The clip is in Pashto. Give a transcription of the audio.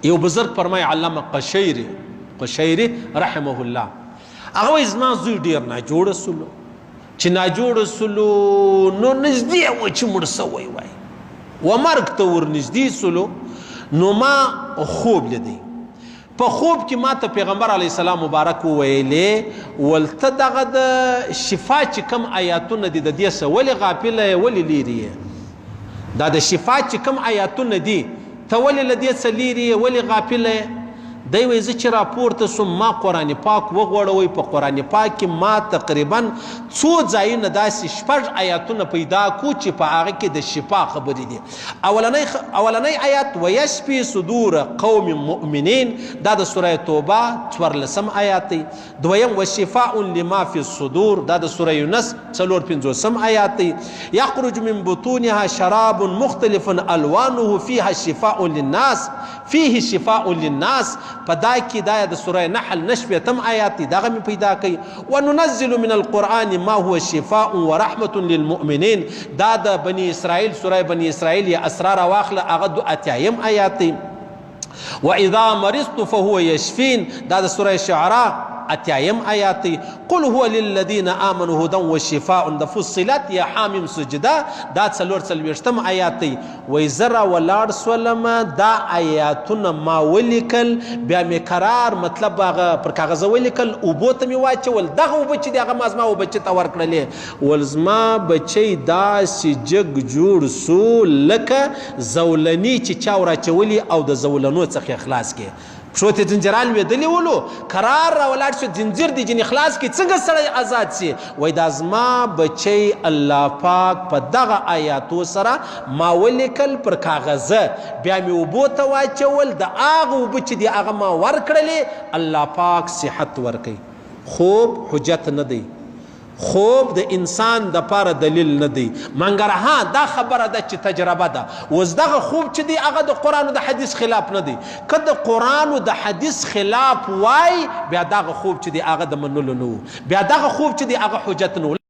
یو بزرگ فرمای علامه قشیری رحمه الله هغه وایي زما زوی ډېر ناجوړه سلو چې ناجوړه سلو نو نږدې و چې مړ سوی وای و مرګ ته ور نږدې سلو نو ما خوب لیدی په خوب کې ما ته پیغمبر علیه السلام مبارک وویلې ولته دغه د شفا چې کم آیاتونه دي د دې څه ولې غافله ولې لیرې یې دا د شفا چې کم آیاتونه دي ته ولې له دې څه لیرې یې ولې غافله دی وایي زه چې راپورته سوم ما قرآن پاک وغوړوئ په قرآن پاک کې ما تقریبا څو ځایونه داسې 6 آیاتونه پیدا کو چې په هغه کې د شفا خبرې دي اولنی آیات ویشفي صدور قوم مؤمنین دا د سوره توبه 14 آیات دی دویم وشفاء لما فی الصدور دا د سوره یونس 4 آیات دی یخرج من بطونها شراب مختلف الوانه فيها شفاء للناس فيه شفاء للناس پدا کی دا د سوره نحل نشبتم آیات دغه می پیدا کوي وننزل من القرآن ما هو شفاء ورحمة للمؤمنین دا د بنی اسرائیل سوره بنی اسرائیل یا اسرار واخله هغه 2 آیات واذا مرضت فهو يشفين دا د سوره شعراء 8 آیات قل هو للذین آمنوا هدى وشفاء د فصلت یا حامیم سجده دا 4 آیات وای زرا ولاړ سولم دا آیاتونه ما ولیکل بیا می قرار مطلب هغه پر کاغذ ولیکل او بوت می واچول دغه وبچ دغه مازما وبچ تا ور کړلې ولزما بچی دا سجګ جوړ سو لکه زولنی چې چاورا چولی او د زولنو څخه اخلاص کې شوته زنجران ویدلی ولو قرار را ولاړ شو زنجیر دی جن اخلاص کې څنګه سړی آزاد سي وای دا زما بچي الله پاک په دغه آیاتو سره ما ولیکل پر کاغذ بیا می وبوته واچول د هغه وبچ دی هغه ما ور کړلې الله پاک صحت ورکي خوب حجت نه دی خوب د انسان د پاره دلیل نه دی منګر ها دا خبره ده چې تجربه ده وز دغه خوب چې دی هغه د قرآن او د حدیث خلاف نه دی که د قرآن او د حدیث خلاف وای بیا دغه خوب چې دی هغه د منلو نه بیا دغه خوب چې دی هغه حجت نه